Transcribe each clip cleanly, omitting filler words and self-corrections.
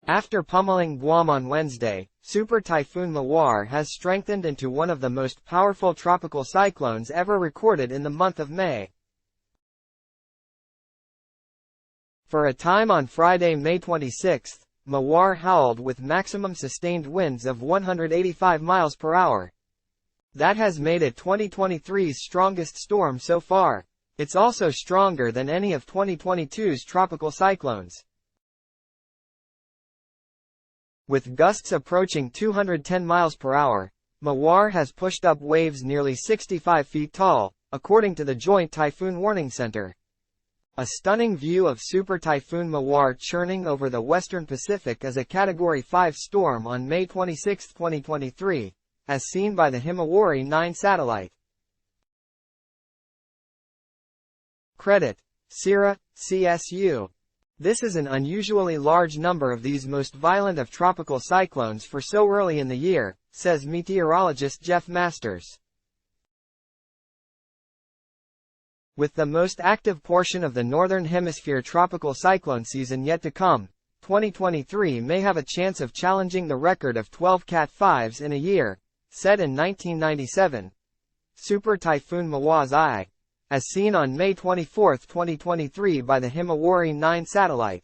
After pummeling Guam on Wednesday, Super Typhoon Mawar has strengthened into one of the most powerful tropical cyclones ever recorded in the month of May. For a time on Friday, May 26, Mawar howled with maximum sustained winds of 185 miles per hour. That has made it 2023's strongest storm so far. It's also stronger than any of 2022's tropical cyclones. With gusts approaching 210 miles per hour, Mawar has pushed up waves nearly 65 feet tall, according to the Joint Typhoon Warning Center. A stunning view of Super Typhoon Mawar churning over the western Pacific as a Category 5 storm on May 26, 2023, as seen by the Himawari 9 satellite. Credit: Sierra, CSU. This is an unusually large number of these most violent of tropical cyclones for so early in the year, says meteorologist Jeff Masters. With the most active portion of the Northern Hemisphere tropical cyclone season yet to come, 2023 may have a chance of challenging the record of 12 Cat 5s in a year, set in 1997. Super Typhoon Mawar's eye, as seen on May 24, 2023 by the Himawari 9 satellite.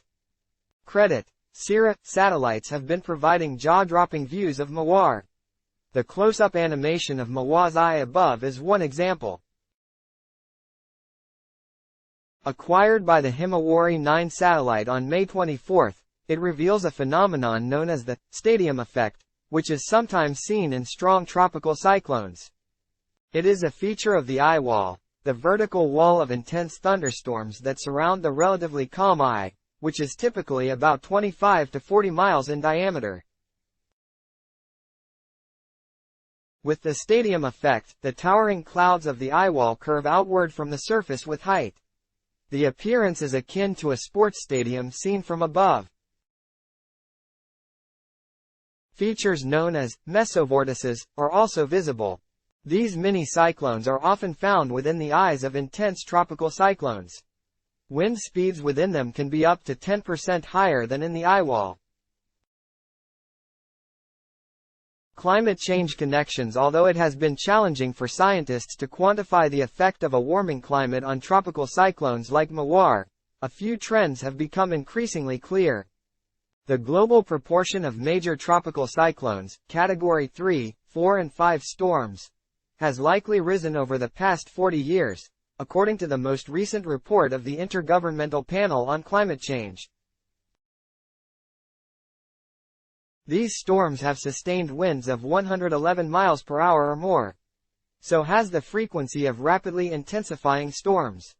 Credit: Sierra. Satellites have been providing jaw-dropping views of Mawar. The close-up animation of Mawar's eye above is one example. Acquired by the Himawari 9 satellite on May 24, it reveals a phenomenon known as the stadium effect, which is sometimes seen in strong tropical cyclones. It is a feature of the eye wall, the vertical wall of intense thunderstorms that surround the relatively calm eye, which is typically about 25 to 40 miles in diameter. With the stadium effect, the towering clouds of the eye wall curve outward from the surface with height. The appearance is akin to a sports stadium seen from above. Features known as mesovortices are also visible. These mini-cyclones are often found within the eyes of intense tropical cyclones. Wind speeds within them can be up to 10% higher than in the eye wall. Climate change connections. Although it has been challenging for scientists to quantify the effect of a warming climate on tropical cyclones like Mawar, a few trends have become increasingly clear. The global proportion of major tropical cyclones, Category 3, 4 and 5 storms, has likely risen over the past 40 years, according to the most recent report of the Intergovernmental Panel on Climate Change. These storms have sustained winds of 111 miles per hour or more. So has the frequency of rapidly intensifying storms.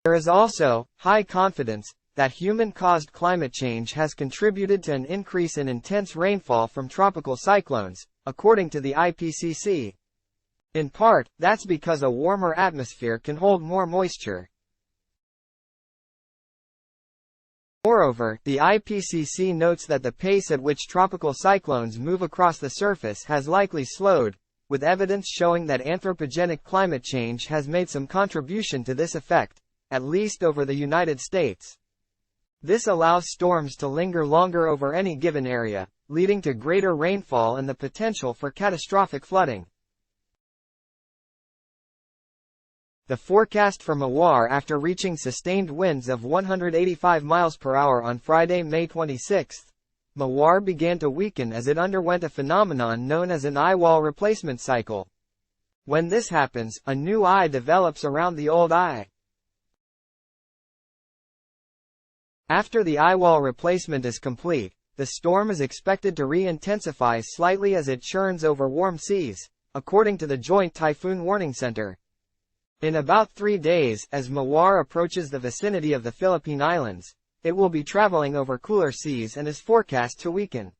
There is also high confidence that human-caused climate change has contributed to an increase in intense rainfall from tropical cyclones, according to the IPCC. In part, that's because a warmer atmosphere can hold more moisture. Moreover, the IPCC notes that the pace at which tropical cyclones move across the surface has likely slowed, with evidence showing that anthropogenic climate change has made some contribution to this effect, at least over the United States. This allows storms to linger longer over any given area, leading to greater rainfall and the potential for catastrophic flooding. The forecast for Mawar after reaching sustained winds of 185 miles per hour on Friday, May 26. Mawar began to weaken as it underwent a phenomenon known as an eye wall replacement cycle. When this happens, a new eye develops around the old eye. After the eye wall replacement is complete, the storm is expected to re-intensify slightly as it churns over warm seas, according to the Joint Typhoon Warning Center. In about 3 days, as Mawar approaches the vicinity of the Philippine Islands, it will be traveling over cooler seas and is forecast to weaken.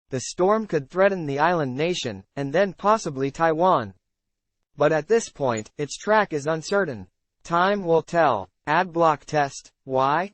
The storm could threaten the island nation, and then possibly Taiwan. But at this point, its track is uncertain. Time will tell. Adblock test. Why?